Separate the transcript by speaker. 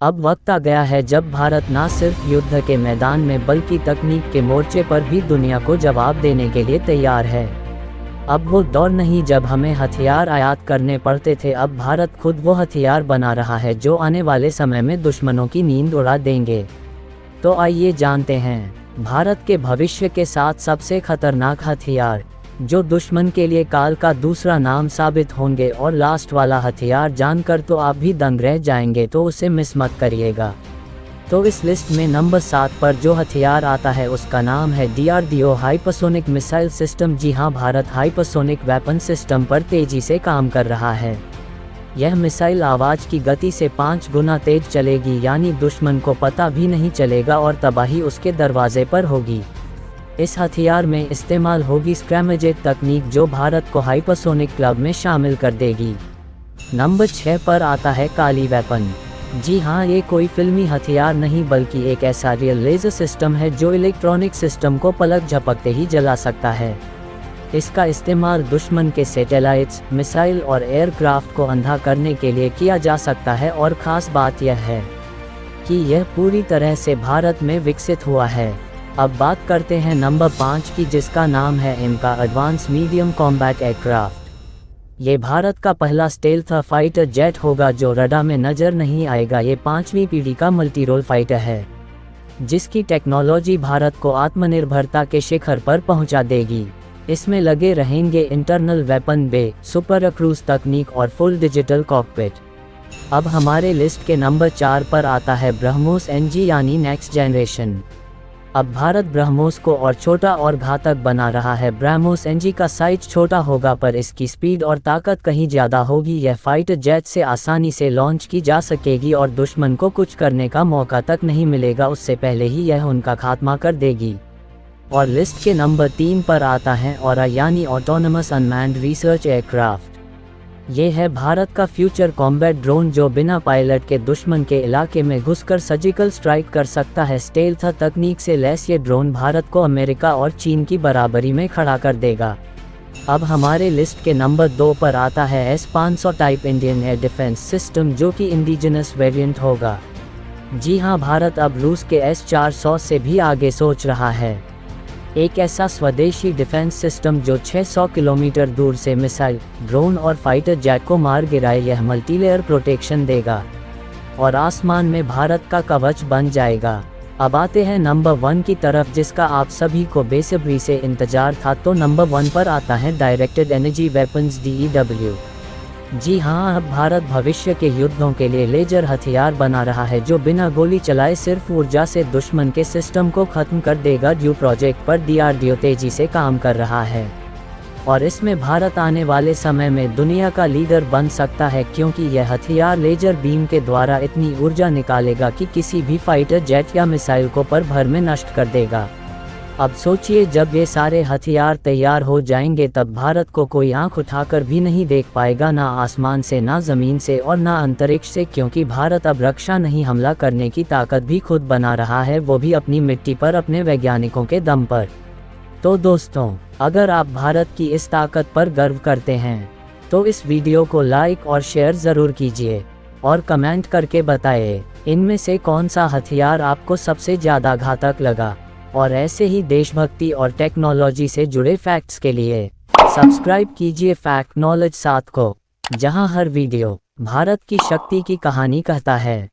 Speaker 1: अब वक्त आ गया है जब भारत न सिर्फ युद्ध के मैदान में बल्कि तकनीक के मोर्चे पर भी दुनिया को जवाब देने के लिए तैयार है। अब वो दौर नहीं जब हमें हथियार आयात करने पड़ते थे, अब भारत खुद वो हथियार बना रहा है जो आने वाले समय में दुश्मनों की नींद उड़ा देंगे। तो आइए जानते हैं भारत के भविष्य के 7 सबसे खतरनाक हथियार जो दुश्मन के लिए काल का दूसरा नाम साबित होंगे। और लास्ट वाला हथियार जानकर तो आप भी दंग रह जाएंगे, तो उसे मिस मत करिएगा। तो इस लिस्ट में नंबर 7 पर जो हथियार आता है उसका नाम है DRDO हाइपरसोनिक मिसाइल सिस्टम। जी हां, भारत हाइपरसोनिक वेपन सिस्टम पर तेजी से काम कर रहा है। यह मिसाइल आवाज़ की गति से 5 गुना तेज चलेगी, यानी दुश्मन को पता भी नहीं चलेगा और तबाही उसके दरवाजे पर होगी। इस हथियार में इस्तेमाल होगी स्क्रैमजेट तकनीक जो भारत को हाइपरसोनिक क्लब में शामिल कर देगी। नंबर 6 पर आता है काली वेपन। जी हाँ, ये कोई फिल्मी हथियार नहीं बल्कि एक ऐसा रियल लेजर सिस्टम है जो इलेक्ट्रॉनिक सिस्टम को पलक झपकते ही जला सकता है। इसका इस्तेमाल दुश्मन के सैटेलाइट्स, मिसाइल और एयरक्राफ्ट को अंधा करने के लिए किया जा सकता है। और ख़ास बात यह है कि यह पूरी तरह से भारत में विकसित हुआ है। अब बात करते हैं नंबर 5 की, जिसका नाम है एमका एडवांस मीडियम कॉम्बैट एयरक्राफ्ट। ये भारत का पहला स्टेल्थ फाइटर जेट होगा जो रडार में नज़र नहीं आएगा। ये 5वीं पीढ़ी का मल्टी रोल फाइटर है जिसकी टेक्नोलॉजी भारत को आत्मनिर्भरता के शिखर पर पहुंचा देगी। इसमें लगे रहेंगे इंटरनल वेपन बे, सुपर क्रूज तकनीक और फुल डिजिटल कॉकपिट। अब हमारे लिस्ट के नंबर 4 पर आता है ब्रह्मोस NG यानी नेक्स्ट जनरेशन। अब भारत ब्रह्मोस को और छोटा और घातक बना रहा है। ब्रह्मोस NG का साइज छोटा होगा पर इसकी स्पीड और ताकत कहीं ज़्यादा होगी। यह फाइटर जेट से आसानी से लॉन्च की जा सकेगी और दुश्मन को कुछ करने का मौका तक नहीं मिलेगा, उससे पहले ही यह उनका खात्मा कर देगी। और लिस्ट के नंबर 3 पर आता है ऑरा यानी ऑटोनमस अनमैन्ड रिसर्च एयरक्राफ्ट। ये है भारत का फ्यूचर कॉम्बैट ड्रोन जो बिना पायलट के दुश्मन के इलाके में घुसकर सर्जिकल स्ट्राइक कर सकता है। स्टेल्थ तकनीक से लैस ये ड्रोन भारत को अमेरिका और चीन की बराबरी में खड़ा कर देगा। अब हमारे लिस्ट के नंबर 2 पर आता है S-500 type Indian air defence system जो कि इंडिजिनस वेरिएंट होगा। जी हाँ, भारत अब रूस के S-400 से भी आगे सोच रहा है। एक ऐसा स्वदेशी डिफेंस सिस्टम जो 600 किलोमीटर दूर से मिसाइल, ड्रोन और फाइटर जेट को मार गिराए। यह मल्टीलेयर प्रोटेक्शन देगा और आसमान में भारत का कवच बन जाएगा। अब आते हैं नंबर 1 की तरफ, जिसका आप सभी को बेसब्री से इंतजार था। तो नंबर 1 पर आता है डायरेक्टेड एनर्जी वेपन्स DEW। जी हाँ, अब भारत भविष्य के युद्धों के लिए लेजर हथियार बना रहा है जो बिना गोली चलाए सिर्फ ऊर्जा से दुश्मन के सिस्टम को खत्म कर देगा। ड्यू प्रोजेक्ट पर DRDO तेजी से काम कर रहा है और इसमें भारत आने वाले समय में दुनिया का लीडर बन सकता है, क्योंकि यह हथियार लेजर बीम के द्वारा इतनी ऊर्जा निकालेगा कि किसी भी फाइटर जेट या मिसाइल को पल भर में नष्ट कर देगा। अब सोचिए, जब ये सारे हथियार तैयार हो जाएंगे तब भारत को कोई आंख उठाकर भी नहीं देख पाएगा, ना आसमान से, ना ज़मीन से और ना अंतरिक्ष से, क्योंकि भारत अब रक्षा नहीं हमला करने की ताकत भी खुद बना रहा है, वो भी अपनी मिट्टी पर, अपने वैज्ञानिकों के दम पर। तो दोस्तों, अगर आप भारत की इस ताकत पर गर्व करते हैं तो इस वीडियो को लाइक और शेयर ज़रूर कीजिए और कमेंट करके बताएं इनमें से कौन सा हथियार आपको सबसे ज़्यादा घातक लगा। और ऐसे ही देशभक्ति और टेक्नोलॉजी से जुड़े फैक्ट्स के लिए सब्सक्राइब कीजिए फैक्ट नॉलेज 7 को, जहां हर वीडियो भारत की शक्ति की कहानी कहता है।